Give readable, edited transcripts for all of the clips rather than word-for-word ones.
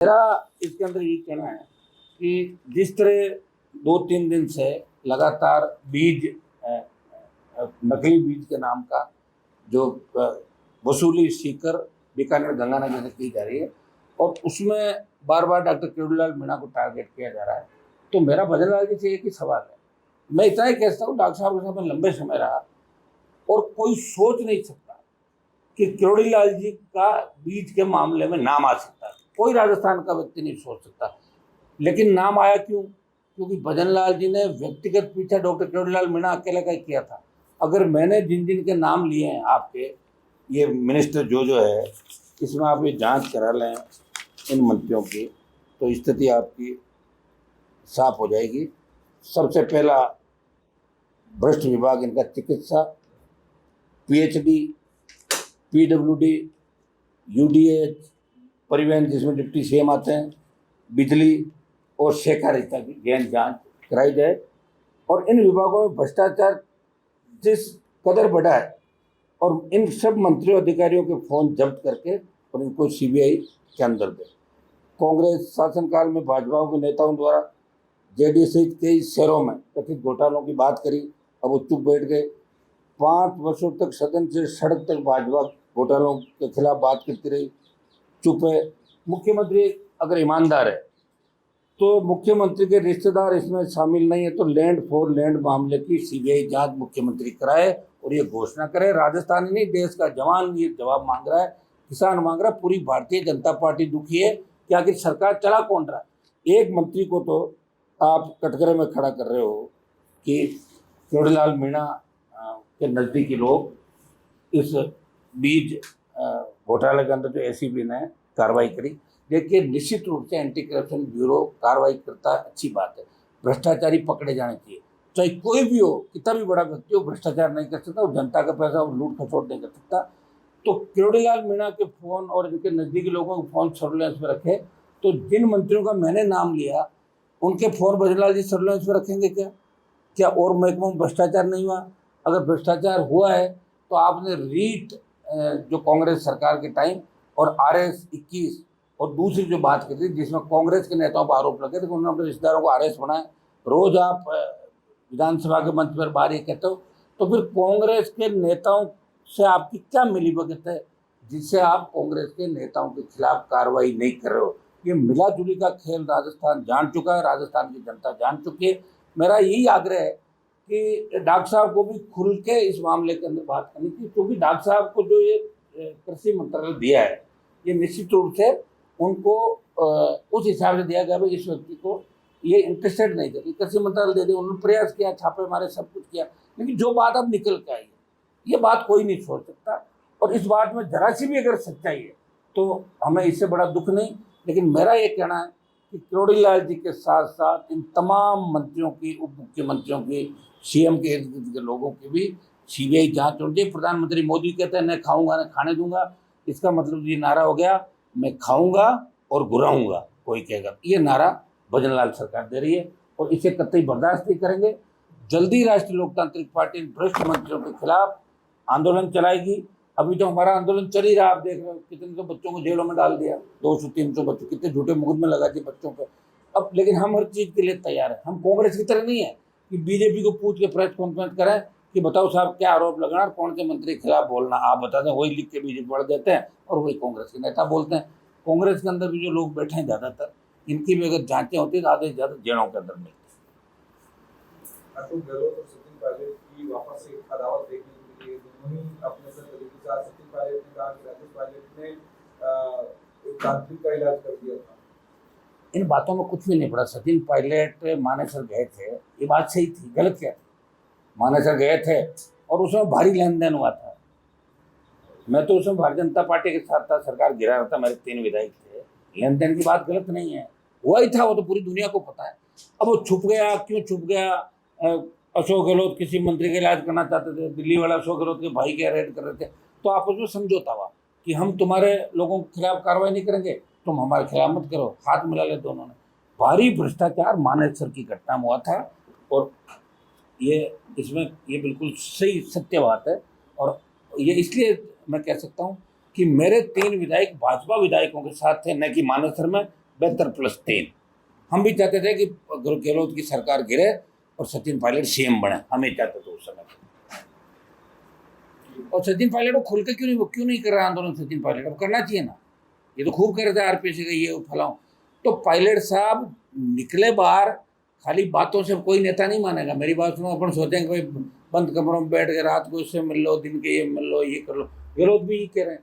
मेरा इसके अंदर ये कहना है कि जिस तरह 2-3 दिन से लगातार बीज नकली बीज के नाम का जो वसूली सीकर बीकानेर गंगानगर से की जा रही है और उसमें बार बार डॉक्टर किरोड़ीलाल मीणा को टारगेट किया जा रहा है, तो मेरा भजनलाल जी से एक ही सवाल है। मैं इतना ही कहता हूँ, डॉक्टर साहब के साथ में लंबे समय रहा और कोई सोच नहीं सकता कि किरोड़ीलाल जी का बीज के मामले में नाम आ सकता है। कोई राजस्थान का व्यक्ति नहीं सोच सकता, लेकिन नाम आया क्यों? क्योंकि भजनलाल जी ने व्यक्तिगत पीछा डॉक्टर किरोड़ीलाल मीणा अकेले का ही किया था। अगर मैंने जिन जिन के नाम लिए हैं आपके ये मिनिस्टर जो है, इसमें आप ये जांच करा लें इन मंत्रियों की, तो स्थिति आपकी साफ हो जाएगी। सबसे पहला भ्रष्ट विभाग इनका चिकित्सा, पीएचडी, पीडब्ल्यूडी, यूडीएच, परिवहन जिसमें डिप्टी सीएम आते हैं, बिजली और सहकारिता की गहन जांच कराई जाए और इन विभागों में भ्रष्टाचार जिस कदर बढ़ा है और इन सब मंत्रियों अधिकारियों के फ़ोन जब्त करके और इनको सीबीआई के अंदर दे। कांग्रेस शासनकाल में भाजपा के नेताओं द्वारा जेडीएस सहित कई शहरों में कथित घोटालों की बात करी, अब वो चुप बैठ गए। 5 वर्षों तक सदन से सड़क तक भाजपा घोटालों के खिलाफ बात करती रही, चुप है। मुख्यमंत्री अगर ईमानदार है तो मुख्यमंत्री के रिश्तेदार इसमें शामिल नहीं है, तो लैंड फॉर लैंड मामले की सीबीआई जांच मुख्यमंत्री कराए और ये घोषणा करे। राजस्थान ही नहीं, देश का जवान ये जवाब मांग रहा है, किसान मांग रहा है, पूरी भारतीय जनता पार्टी दुखी है कि आखिर सरकार चला कौन रहा है। एक मंत्री को तो आप कटघरे में खड़ा कर रहे हो कि किरोड़ीलाल मीणा के नज़दीकी लोग इस बीज घोटाले के अंदर जो एसीबी ने कार्रवाई करी। देखिए, निश्चित रूप से एंटी करप्शन ब्यूरो कार्रवाई करता है, अच्छी बात है। भ्रष्टाचारी पकड़े जाने चाहिए, चाहे कोई भी हो, कितना भी बड़ा व्यक्ति हो, भ्रष्टाचार नहीं कर सकता, वो जनता का पैसा लूट खसोट नहीं कर सकता। तो किरोड़ीलाल मीणा के फ़ोन और इनके नज़दीकी लोगों के फ़ोन सर्विलेंस में रखे, तो जिन मंत्रियों का मैंने नाम लिया उनके फ़ोन भजनलाल जी सर्विलेंस में रखेंगे क्या और महकमा में भ्रष्टाचार नहीं हुआ? अगर भ्रष्टाचार हुआ है तो आपने रीट जो कांग्रेस सरकार के टाइम और RS-21 और दूसरी जो बात की थी जिसमें कांग्रेस के नेताओं पर आरोप लगे थे कि उन्होंने अपने रिश्तेदारों को RS बनाए, रोज आप विधानसभा के मंच पर बाहर ये कहते हो, तो फिर कांग्रेस के नेताओं से आपकी क्या मिलीभगत है जिससे आप कांग्रेस के नेताओं के खिलाफ कार्रवाई नहीं कर रहे हो? ये मिला जुली का खेल राजस्थान जान चुका है, राजस्थान की जनता जान चुकी है। मेरा यही आग्रह है कि डॉक्टर साहब को भी खुल के इस मामले के अंदर बात करनी चाहिए, क्योंकि डॉक्टर साहब को जो ये कृषि मंत्रालय दिया है, ये निश्चित रूप से उनको उस हिसाब से दिया गया भाई इस व्यक्ति को ये इंटरेस्टेड नहीं थे, कृषि मंत्रालय दे दिया। उन्होंने प्रयास किया, छापे मारे, सब कुछ किया, लेकिन जो बात अब निकल के आई है ये बात कोई नहीं छोड़ सकता। और इस बात में जरा सी भी अगर सच्चाई है तो हमें इससे बड़ा दुख नहीं। लेकिन मेरा ये कहना है कि किरोड़ीलाल जी के साथ साथ इन तमाम मंत्रियों की, उप मुख्यमंत्रियों की, सीएम के इर्द गिर्द के लोगों की भी सीबीआई जांच होनी चाहिए। प्रधानमंत्री मोदी कहते हैं न खाऊंगा न खाने दूंगा, इसका मतलब ये नारा हो गया मैं खाऊंगा और घुराऊंगा कोई कहेगा। ये नारा भजनलाल सरकार दे रही है और इसे कतई बर्दाश्त नहीं करेंगे। जल्दी राष्ट्रीय लोकतांत्रिक पार्टी भ्रष्ट मंत्रियों के खिलाफ आंदोलन चलाएगी। अभी तो हमारा आंदोलन चल ही रहा, आप देख रहे हो कितने तो बच्चों को जेलों में डाल दिया, 200-300 बच्चों, कितने झूठे मुकदमे लगा दिए बच्चों पर। अब लेकिन हम हर चीज़ के लिए तैयार हैं। हम कांग्रेस की तरह नहीं है कि बीजेपी को पूछ के प्रेस कॉन्फ्रेंस करें कि बताओ साहब क्या आरोप लगना और कौन से मंत्री के खिलाफ बोलना, आप बता दें, वही लिख के बीजेपी बढ़ देते हैं और वही कांग्रेस के नेता बोलते हैं। कांग्रेस के अंदर भी जो लोग बैठे हैं ज़्यादातर, इनकी भी अगर जाँचें होती तो आधे से ज़्यादा जेलों के अंदर मिलते। अशोक गहलोत और सचिन पायलट की वापस से अदावत देखने के लिए दोनों ही अपने तरीके के साथ। सचिन पायलट ने कहा कि राजेश पायलट ने एक तांत्रिक का इलाज कर दिया था। इन बातों में कुछ भी नहीं पड़ा। सचिन पायलट मानेसर गए थे, ये बात सही थी, गलत क्या थी? मानेसर गए थे और उसमें भारी लेन देन हुआ था। मैं तो उसमें भारतीय जनता पार्टी के साथ था, सरकार गिरा रहा था, मेरे 3 विधायक थे। लेन देन की बात गलत नहीं है, हुआ ही था, वो तो पूरी दुनिया को पता है। अब वो छुप गया, क्यों छुप गया? अशोक गहलोत किसी मंत्री का इलाज करना चाहते थे, दिल्ली वाला अशोक गहलोत के भाई के अरेस्ट कर रहे थे, तो आपस में समझौता हुआ कि हम तुम्हारे लोगों के खिलाफ कार्रवाई नहीं करेंगे, तुम हमारे खिलाफ मत करो, हाथ मिला ले दोनों ने। भारी भ्रष्टाचार मानेसर की घटना में हुआ था और ये इसमें ये बिल्कुल सही सत्य बात है। और ये इसलिए मैं कह सकता हूँ कि मेरे 3 विधायक भाजपा विधायकों के साथ थे, न कि मानेसर में। 72+3। हम भी चाहते थे कि गहलोत की सरकार गिरे और सचिन पायलट सीएम बने, हमें चाहते थे उस समय। और सचिन पायलट को खुल के क्यों नहीं कर रहा आंदोलन सचिन पायलट? अब करना चाहिए ना, ये तो खूब कर रहे थे आरपीसी का ये फलाओ। तो पायलट साहब निकले बाहर, खाली बातों से कोई नेता नहीं मानेगा। मेरी बात सुनो, अपन सोचेंगे भाई बंद कमरों में बैठ के रात को इससे मिल लो, दिन के ये मिल लो, ये कर लो। गहलोत भी ये कह रहे हैं।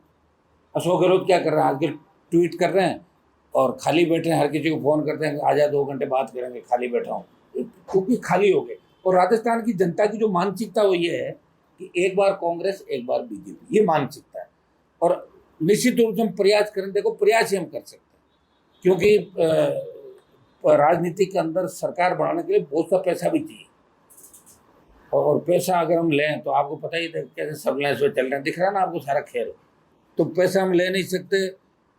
अशोक गहलोत क्या कर रहे हैं आजकल? ट्वीट कर रहे हैं और खाली बैठे हैं, हर किसी को फ़ोन करते हैं, आजा 2 घंटे बात करेंगे, खाली बैठा हूँ, क्योंकि खाली हो गए। और राजस्थान की जनता की जो मानसिकता वो ये है कि एक बार कांग्रेस एक बार बीजेपी, ये मानसिकता है। और निश्चित रूप से हम प्रयास करें, देखो प्रयास ही हम कर सकते हैं, क्योंकि राजनीति के अंदर सरकार बढ़ाने के लिए बहुत सा पैसा भी चाहिए। और पैसा अगर हम लें तो आपको पता ही कैसे सर्विलांस में चल रहे हैं, दिख रहा है ना आपको सारा खेल। तो पैसा हम ले नहीं सकते,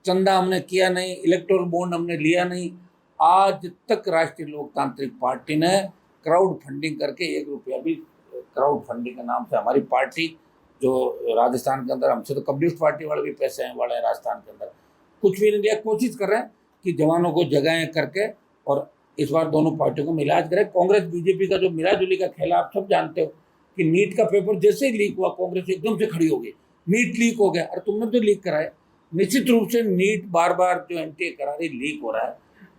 चंदा हमने किया नहीं, इलेक्टोरल बॉन्ड हमने लिया नहीं। आज तक राष्ट्रीय लोकतांत्रिक पार्टी ने क्राउड फंडिंग करके 1 रुपया भी, क्राउड फंडिंग के नाम से हमारी पार्टी जो राजस्थान के अंदर, हमसे तो कम्युनिस्ट पार्टी वाले भी पैसे हैं वाले राजस्थान के अंदर, कुछ भी नहीं दिया। कोशिश कर रहे हैं कि जवानों को जगाएं करके, और इस बार दोनों पार्टियों को मिला करें। कांग्रेस बीजेपी का जो मिलाजुली का खेल आप सब जानते हो कि नीट का पेपर जैसे ही लीक हुआ, कांग्रेस एकदम से खड़ी हो गई, नीट लीक हो गया। अरे तुमने तो लीक कराया। निश्चित रूप से नीट बार बार जो एनटीए करा रही लीक हो रहा है,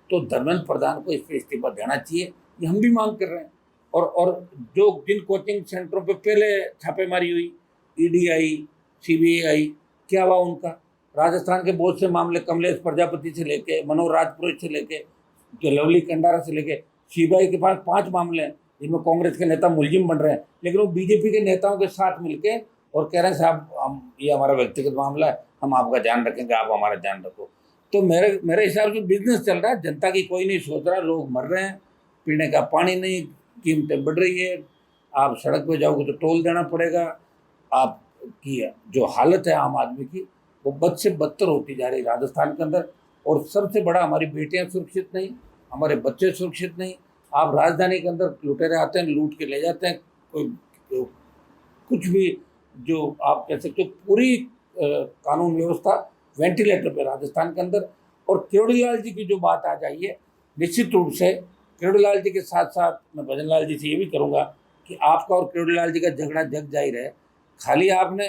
तो धर्मेंद्र प्रधान को इस पर इस्तीफा देना चाहिए, ये हम भी मांग कर रहे हैं। और जो जिन कोचिंग सेंटरों पे पहले छापेमारी हुई, ईडी आई, सीबीआई आई, क्या हुआ उनका? राजस्थान के बहुत से मामले, कमलेश प्रजापति से लेके, मनोज राजपुरोहित से लेके, जो लवली कंडारा से लेके, सीबीआई के पास 5 मामले हैं जिनमें कांग्रेस के नेता मुलजिम बन रहे हैं, लेकिन वो बीजेपी के नेताओं के साथ मिलके और कह रहे हैं साहब हम, ये हमारा व्यक्तिगत मामला है, हम आपका ध्यान रखेंगे, आप हमारा ध्यान रखो। तो मेरे हिसाब से बिजनेस चल रहा है, जनता की कोई नहीं सोच रहा। लोग मर रहे हैं, पीने का पानी नहीं, कीमतें बढ़ रही है, आप सड़क पर जाओगे तो टोल देना पड़ेगा। आपकी जो हालत है आम आदमी की, वो बद से बदतर होती जा रही राजस्थान के अंदर। और सबसे बड़ा, हमारी बेटियां सुरक्षित नहीं, हमारे बच्चे सुरक्षित नहीं। आप राजधानी के अंदर लुटेरे आते हैं, लूट के ले जाते हैं, कोई कुछ भी जो आप कह सकते हो, पूरी कानून व्यवस्था वेंटिलेटर पे राजस्थान के अंदर। और केवड़ीलाल जी की जो बात आ जाइए, निश्चित रूप से केवड़ीलाल जी के साथ साथ मैं भजन लाल जी से ये भी करूँगा कि आपका और केवड़ीलाल जी का झगड़ा जग जाहिर है। खाली आपने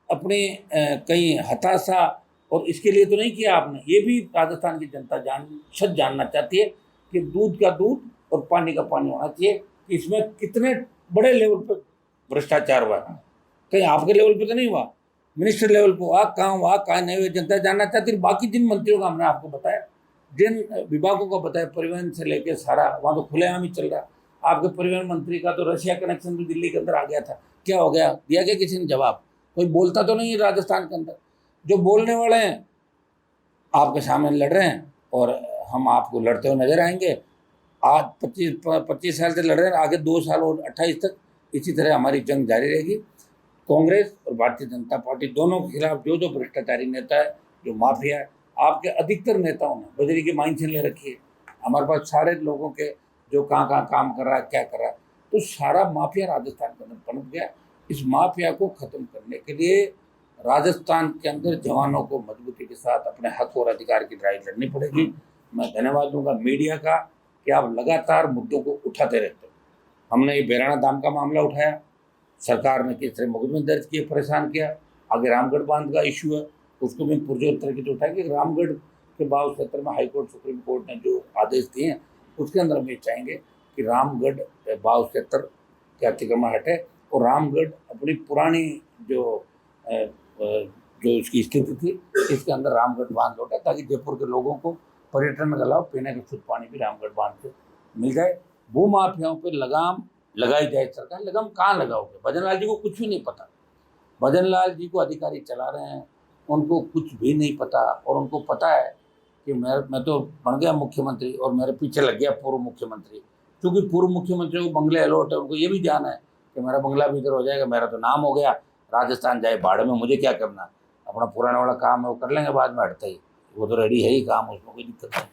अपनी कहीं हताशा और इसके लिए तो नहीं किया आपने, ये भी राजस्थान की जनता सच जानना चाहती है कि दूध का दूध और पानी का पानी होना चाहिए कि इसमें कितने बड़े लेवल पर भ्रष्टाचार हुआ। कहीं आपके लेवल पे तो नहीं हुआ, मिनिस्टर लेवल पर हुआ, कहाँ नहीं हुआ, जनता जानना चाहती है। बाकी जिन मंत्रियों का हमने आपको बताया, जिन विभागों को बताया, परिवहन से लेके सारा, वहाँ तो खुलेआम ही चल रहा। आपके परिवहन मंत्री का तो रशिया कनेक्शन भी दिल्ली के अंदर आ गया था, क्या हो गया? दिया गया किसी ने जवाब? कोई बोलता तो नहीं है राजस्थान के अंदर। जो बोलने वाले हैं आपके सामने लड़ रहे हैं, और हम आपको लड़ते हुए नजर आएंगे। आज 25 साल से लड़ रहे हैं, आगे 2 साल और 28 तक इसी तरह हमारी जंग जारी रहेगी। कांग्रेस और भारतीय जनता पार्टी दोनों के खिलाफ जो भ्रष्टाचारी नेता है, जो माफिया है, आपके अधिकतर नेताओं ने बजरी की माइन छीन ले रखी है। हमारे पास सारे लोगों के जो कहाँ काम कर रहा है, क्या कर रहा है, तो सारा माफिया राजस्थान के अंदर पनप गया। इस माफिया को ख़त्म करने के लिए राजस्थान के अंदर जवानों को मजबूती के साथ अपने हक और अधिकार की लड़ाई लड़नी पड़ेगी। मैं धन्यवाद दूंगा मीडिया का कि आप लगातार मुद्दों को उठाते रहते हो। हमने ये बेराना दाम का मामला उठाया, सरकार ने किस तरह मुकदमे दर्ज किए, परेशान किया। आगे रामगढ़ बांध का इशू है, उसको भी पुरजोर तरीके से उठाया कि रामगढ़ के बाव क्षेत्र में हाईकोर्ट सुप्रीम कोर्ट ने जो आदेश दिए हैं, उसके अंदर हम ये चाहेंगे कि रामगढ़ बाव क्षेत्र के अतिक्रमण हटे और रामगढ़ अपनी पुरानी जो उसकी स्थिति थी, इसके अंदर रामगढ़ बांध लौटा, ताकि जयपुर के लोगों को पर्यटन का लाभ, पीने का शुद्ध पानी भी रामगढ़ बांध से मिल जाए। भू माफियाओं पर लगाम लगाई जाए सरकार। लगाम कहाँ लगाओगे? भजन लाल जी को कुछ भी नहीं पता। भजन लाल जी को अधिकारी चला रहे हैं, उनको कुछ भी नहीं पता। और उनको पता है कि मैं तो बन गया मुख्यमंत्री और मेरे पीछे लग गया पूर्व मुख्यमंत्री। क्योंकि पूर्व मुख्यमंत्री को बंगले अलॉट है, उनको ये भी जाना है कि मेरा बंगला भी इधर हो जाएगा, मेरा तो नाम हो गया, राजस्थान जाए भाड़ में, मुझे क्या करना, अपना पुराना वाला काम है वो कर लेंगे बाद में, हटते ही, वो तो रेडी है ही काम, उसमें कोई दिक्कत नहीं।